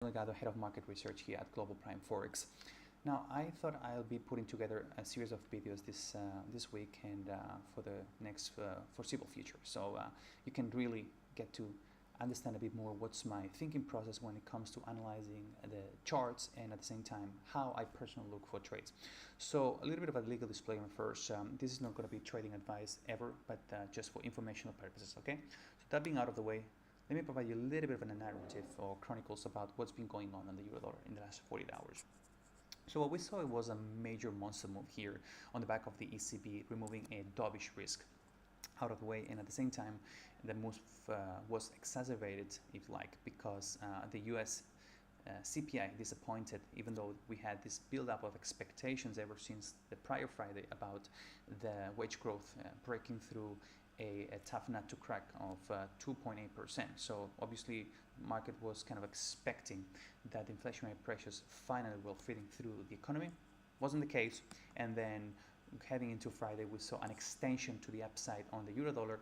Legado, Head of Market Research here at Global Prime Forex. Now, I thought I'll be putting together a series of videos this week and for the next foreseeable future. So you can really get to understand a bit more what's my thinking process when it comes to analyzing the charts and at the same time how I personally look for trades. So a little bit of a legal disclaimer first. This is not going to be trading advice ever, but just for informational purposes, okay? So that being out of the way, let me provide you a little bit of a narrative or chronicles about what's been going on the euro dollar in the last 48 hours. So what we saw was a major monster move here on the back of the ECB removing a dovish risk out of the way, and at the same time the move was exacerbated, if you like, because the US CPI disappointed, even though we had this build-up of expectations ever since the prior Friday about the wage growth breaking through a tough nut to crack of 2.8%. So obviously market was kind of expecting that inflationary pressures finally will feeding through the economy. Wasn't the case, and then heading into Friday we saw an extension to the upside on the euro dollar.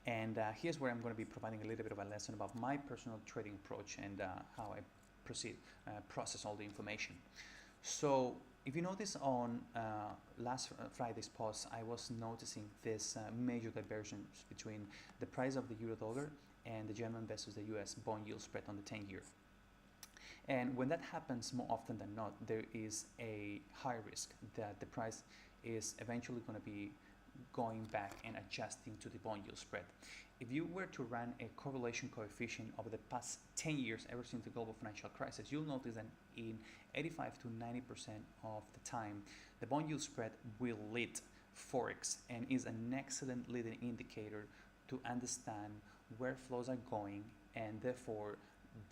And here's where I'm going to be providing a little bit of a lesson about my personal trading approach and how I process all the information. So if you notice on last Friday's post, I was noticing this major divergence between the price of the euro dollar and the German versus the US bond yield spread on the 10-year. And when that happens, more often than not, there is a high risk that the price is eventually going to be going back and adjusting to the bond yield spread. If you were to run a correlation coefficient over the past 10 years, ever since the global financial crisis, you'll notice that in 85 to 90% of the time, the bond yield spread will lead Forex and is an excellent leading indicator to understand where flows are going and therefore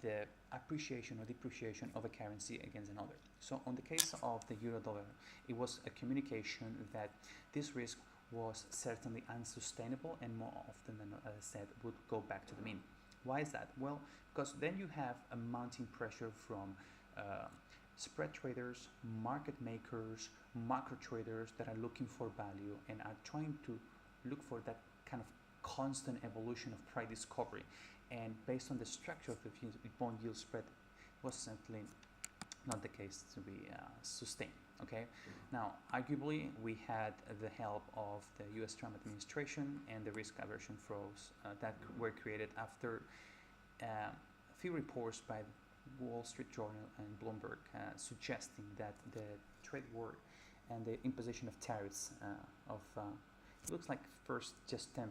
the appreciation or depreciation of a currency against another. So on the case of the euro dollar, it was a communication that this risk was certainly unsustainable and more often than not, as I said, would go back to the mean. Why is that? Well, because then you have a mounting pressure from spread traders, market makers, macro traders that are looking for value and are trying to look for that kind of constant evolution of price discovery. And based on the structure of the bond yield spread, was certainly not the case to be sustained. Okay. Now, arguably, we had the help of the U.S. Trump administration and the risk aversion flows that were created after a few reports by Wall Street Journal and Bloomberg suggesting that the trade war and the imposition of tariffs of it looks like first just 10%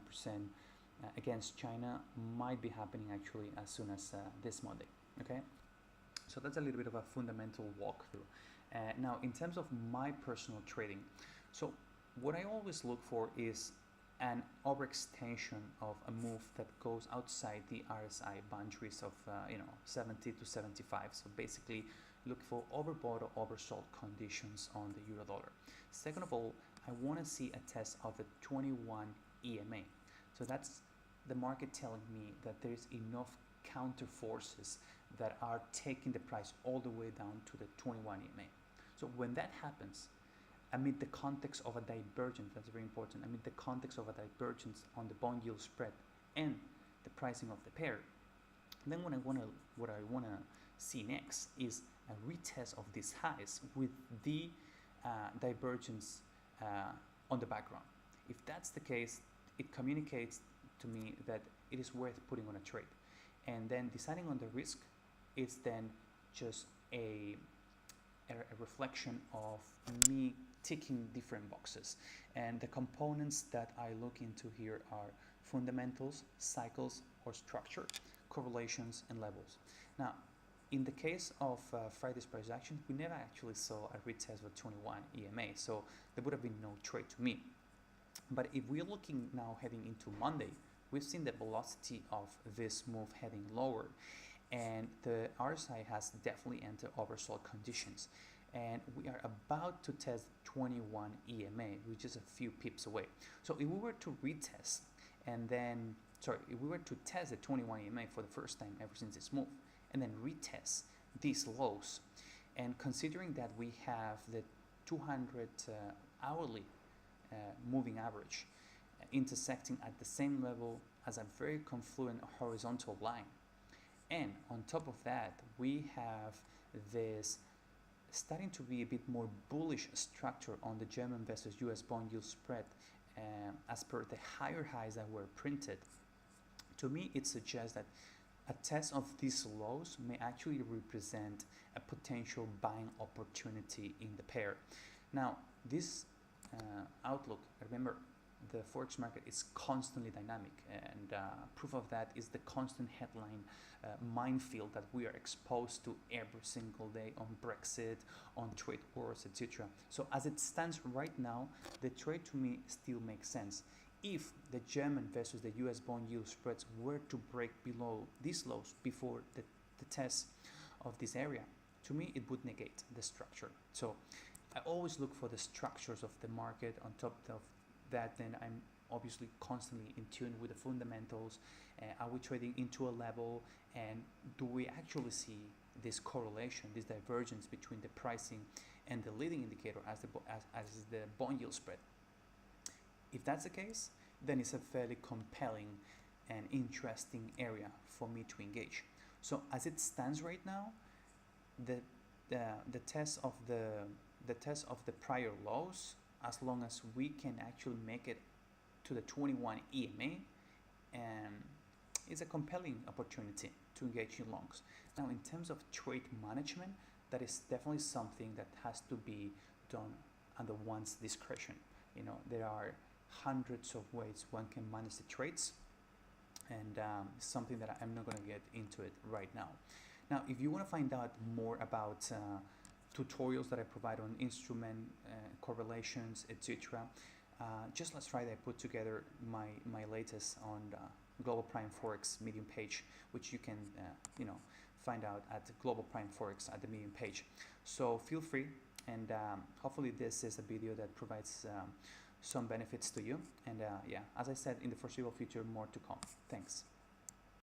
against China might be happening actually as soon as this Monday. Okay. So that's a little bit of a fundamental walkthrough. Now, in terms of my personal trading, so what I always look for is an overextension of a move that goes outside the RSI boundaries of 70 to 75. So basically, look for overbought or oversold conditions on the euro dollar. Second of all, I want to see a test of the 21 EMA. So that's the market telling me that there is enough counter forces that are taking the price all the way down to the 21 EMA. So when that happens, amid the context of a divergence, that's very important, amid the context of a divergence on the bond yield spread and the pricing of the pair, then what I want to see next is a retest of these highs with the divergence on the background. If that's the case, it communicates to me that it is worth putting on a trade. And then deciding on the risk is then just a reflection of me ticking different boxes. And the components that I look into here are fundamentals, cycles or structure, correlations and levels. Now, in the case of Friday's price action, we never actually saw a retest of 21 EMA, so there would have been no trade to me. But if we're looking now heading into Monday, we've seen the velocity of this move heading lower, and the RSI has definitely entered oversold conditions, and we are about to test 21 EMA, which is a few pips away. So if we were to retest if we were to test the 21 EMA for the first time ever since this move and then retest these lows, and considering that we have the 200 hourly moving average intersecting at the same level as a very confluent horizontal line, And on top of that, we have this starting to be a bit more bullish structure on the German versus US bond yield spread as per the higher highs that were printed. To me, it suggests that a test of these lows may actually represent a potential buying opportunity in the pair. Now, this outlook, remember, the forex market is constantly dynamic, and proof of that is the constant headline minefield that we are exposed to every single day on Brexit, on trade wars, etc. So as it stands right now, the trade to me still makes sense. If the German versus the US bond yield spreads were to break below these lows before the test of this area, to me it would negate the structure. So I always look for the structures of the market. On top of that, then I'm obviously constantly in tune with the fundamentals. Are we trading into a level, and do we actually see this correlation, this divergence between the pricing and the leading indicator as the bond yield spread? If that's the case, then it's a fairly compelling and interesting area for me to engage. So as it stands right now, the test of the prior lows, as long as we can actually make it to the 21 EMA, is a compelling opportunity to engage in longs. Now, in terms of trade management, that is definitely something that has to be done under one's discretion. You know, there are hundreds of ways one can manage the trades, and something that I'm not going to get into it right now. Now, if you want to find out more about tutorials that I provide on instrument correlations, etc., just last Friday I put together my latest on Global Prime Forex Medium page, which you can find out at Global Prime Forex at the Medium page. So feel free, and hopefully this is a video that provides some benefits to you. And yeah, as I said, in the foreseeable future, more to come. Thanks.